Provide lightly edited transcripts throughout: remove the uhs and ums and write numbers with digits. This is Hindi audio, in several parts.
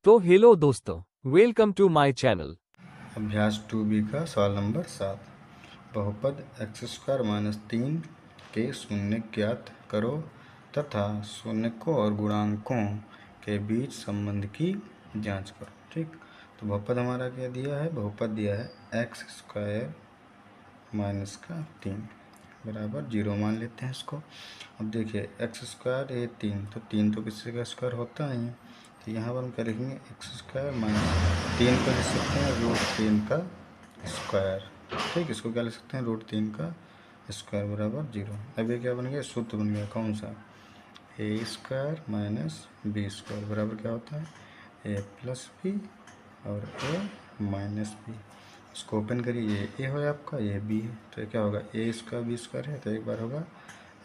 तो हेलो दोस्तों, वेलकम टू माय चैनल। अभ्यास 2B का सवाल नंबर 7। बहुपद x स्क्वायर माइनस 3 के शून्य ज्ञात करो तथा शून्यकों और गुणांकों के बीच संबंध की जांच करो। ठीक, तो बहुपद हमारा क्या दिया है? बहुपद दिया है x स्क्वायर माइनस का 3 बराबर 0 मान लेते हैं इसको। अब देखिए एक्स स्क्वायर ये 3, तो 3 तो किसी का स्क्वायर होता नहीं है, तो यहाँ पर हम क्या लिखेंगे? एक्स स्क्वायर माइनस 3 को लिख सकते हैं √3 का स्क्वायर। ठीक, इसको क्या लिख सकते हैं? √3 का स्क्वायर बराबर 0। अब ये क्या बन गया? सूत्र बन गया कौन सा? ए स्क्वायर माइनस बी स्क्वायर बराबर क्या होता है? ए प्लस बी और ए माइनस बी। इसको ओपन करिए, ये ए हो आपका, ये बी है, तो ये क्या होगा? ए स्क्वायर बी स्क्वायर है, तो एक बार होगा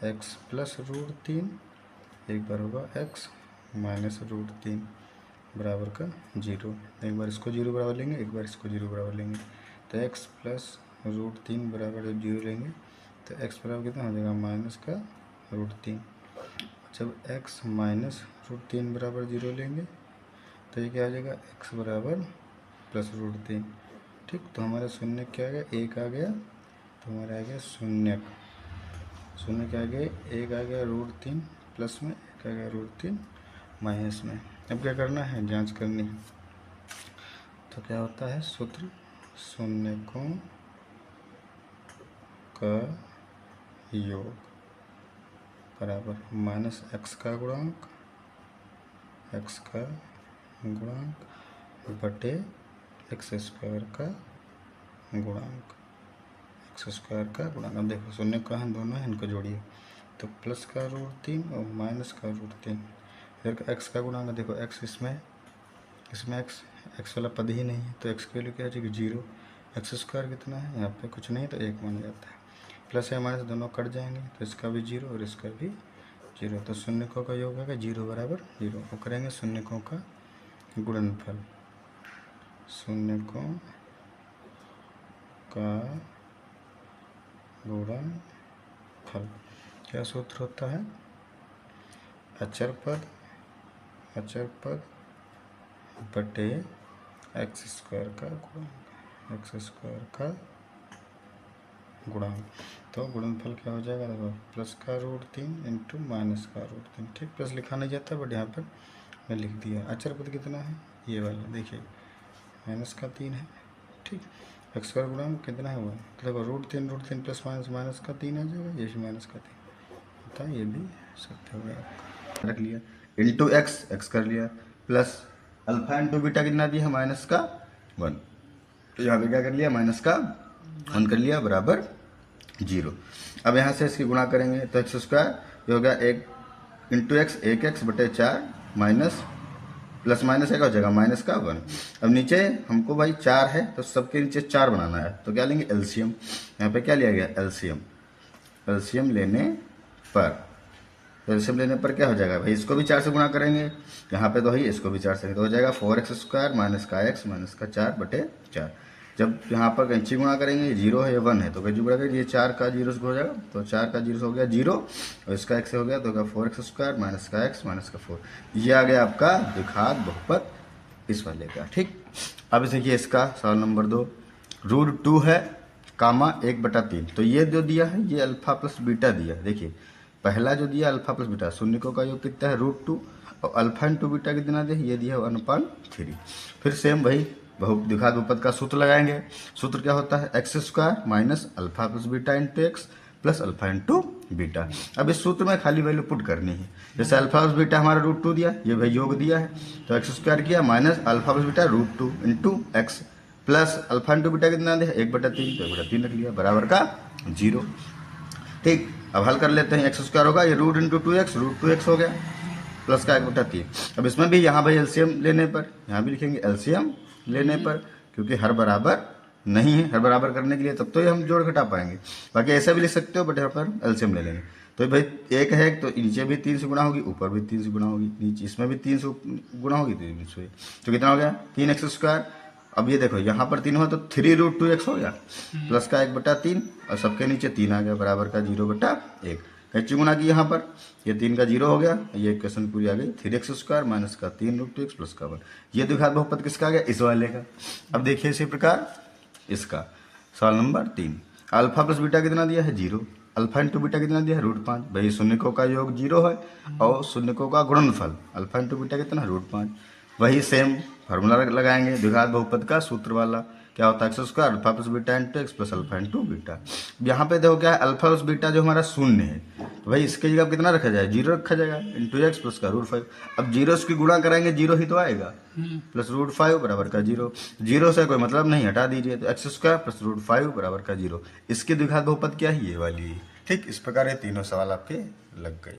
एक्स प्लस √3, एक बार होगा एक्स माइनस √3 बराबर का 0। एक बार इसको 0 बराबर लेंगे, एक बार इसको 0 बराबर लेंगे, तो एक्स प्लस √3 बराबर जब 0 लेंगे तो एक्स बराबर कितना हो जाएगा? माइनस का √3। जब एक्स माइनस √3 बराबर 0 लेंगे तो ये क्या आ जाएगा? एक्स बराबर प्लस √3। ठीक, तो हमारा शून्य क्या आ गया? एक आ गया, तो हमारा आ गया शून्य। शून्य क्या आ गया? एक आ गया √3 प्लस में, एक आ गया √3 माइनस में। अब क्या करना है? जांच करनी है। तो क्या होता है सूत्र? शून्यकों का योग बराबर माइनस एक्स का गुणांक, एक्स का गुणांक बटे एक्स स्क्वायर का गुणांक, एक्स स्क्वायर का गुणांक। अब देखो शून्य का है, दोनों हैं, इनको जोड़िए, तो प्लस का √3 और माइनस का √3। इधर का एक्स का गुणांक देखो, एक्स इसमें एक्स वाला पद ही नहीं है, तो एक्स की वैल्यू क्या आ जाएगी? 0। एक्स स्क्वायर कितना है? यहाँ पे कुछ नहीं, तो 1 मान जाता है। प्लस या माइनस दोनों कट जाएंगे, तो इसका भी 0 और इसका भी 0, तो शून्यकों का योग है 0 बराबर 0। वो करेंगे शून्यकों का गुणनफल, शून्यकों का गुणनफल। क्या सूत्र होता है? अचर पद बटे एक्स स्क्वायर का गुणांक, एक्स स्क्वायर का गुणांक। तो गुणनफल क्या हो जाएगा? देखो प्लस का √3 इंटू माइनस का √3। ठीक, प्लस लिखा नहीं जाता, बट यहाँ पर मैं लिख दिया। अचर पद कितना है? ये वाला देखिए, माइनस का 3 है। ठीक, एक्स स्क्वायर गुणांक कितना है? वो तो देखो √3 प्लस माइनस माइनस का 3 आ जाएगा, ये भी माइनस का 3 होता है, ये भी सत्य हो गया। रख लिया इंटू एक्स कर लिया, प्लस अल्फा इंटू बीटा कितना दिया है? माइनस का 1, तो यहाँ पे क्या कर लिया? माइनस का 1 कर लिया बराबर 0। अब यहाँ से इसकी गुणा करेंगे, तो एक्स स्क्वायर ये हो गया 1 इंटू एक्स, 1x बटे 4 माइनस प्लस माइनस है, क्या हो जाएगा? माइनस का 1। अब नीचे हमको भाई 4 है, तो सबके नीचे 4 बनाना है, तो क्या लेंगे? एलसीएम। यहाँ पे क्या लिया गया? एलसीएम। एलसीएम लेने पर क्या हो जाएगा भाई? इसको भी 4 से गुणा करेंगे, यहाँ पे तो भाई इसको भी 4 से, तो हो जाएगा 4x स्क्वायर माइनस का x माइनस का 4 बटे 4। जब यहाँ पर कैंची गुणा करेंगे, 0 है, 1 है, तो कैंची गुणा करेंगे, ये 4 का 0 से हो जाएगा, तो 4 का 0 से हो गया 0, और इसका x से हो गया, तो होगा 4x स्क्वायर माइनस का x माइनस का 4। ये आ गया आपका द्विघात बहुपद इस वाले का। ठीक, अब देखिए इसका सवाल नंबर 2, √2 है कामा 1/3, तो ये जो दिया है ये अल्फा प्लस बीटा दिया है। देखिए पहला जो दिया अल्फा प्लस बीटा, शून्यकों का योग कितना है? √2, और अल्फा इंटू बीटा कितना दिया? ये दिया 1/3। फिर सेम वही द्विघात बहुपद का सूत्र लगाएंगे। सूत्र क्या होता है? X square minus alpha plus beta into x plus alpha into beta. अब इस सूत्र में खाली वैल्यू पुट करनी है। जैसे अल्फा प्लस बीटा हमारा √2 दिया, ये भाई योग दिया है, तो एक्स स्क्वायर किया minus alpha plus beta √2 into x plus alpha into beta कितना दिया? 1/3, तो 1/3 रख लिया बराबर का 0। ठीक, अब हल कर लेते हैं। एक्स स्क्वायर होगा ये रूट इंटू 2x, √2x हो गया, प्लस का 1/3। अब इसमें भी यहाँ भाई एलसीएम लेने पर, यहाँ भी लिखेंगे एलसीएम लेने पर, क्योंकि हर बराबर नहीं है, हर बराबर करने के लिए तब तो ये हम जोड़ घटा पाएंगे। बाकी ऐसा भी लिख सकते हो, बट यहाँ पर एलसीएम ले लेंगे। तो भाई एक है, तो नीचे भी 3 से गुणा होगी, ऊपर भी 3 से गुणा होगी, नीचे इसमें भी 3 से गुणा होगी, तो कितना हो गया? 3x square. अब ये देखो यहाँ पर 3 हुआ, तो 3√2x हो गया, प्लस का 1/3, और सबके नीचे 3 आ गया बराबर का 0/1। एच गुना की यहाँ पर, ये 3 का 0 हो गया, ये इक्वेशन पूरी आ गई। 3x² माइनस का 3√2x प्लस का 1। ये द्विघात बहुपद किसका आ गया? इस वाले का। अब देखिए इसी प्रकार इसका सवाल नंबर 3, अल्फा प्लस बीटा कितना दिया है? 0। अल्फा इंटू बीटा कितना दिया है? √5। भाई शून्यकों का योग 0 है और शून्यकों का गुणनफल अल्फा इंटू बीटा कितना? √5। वही सेम फार्मूला लगाएंगे द्विघात बहुपद का सूत्र वाला, क्या होता है? x² alpha plus beta into x plus alpha into beta. यहाँ पे देखो क्या है, अल्फा प्लस बीटा जो हमारा शून्य है, तो भाई इसके जगह कितना रखा जाए? 0 रखा जाएगा इंटू एक्स प्लस का √5। अब 0 की गुणा कराएंगे 0 ही तो आएगा, प्लस √5 बराबर का 0। 0 से कोई मतलब नहीं, हटा दीजिए, तो x² प्लस √5 बराबर का 0। इसकी द्विघात बहुपद क्या है? ये वाली। ठीक, इस प्रकार ये तीनों सवाल आपके लग गए।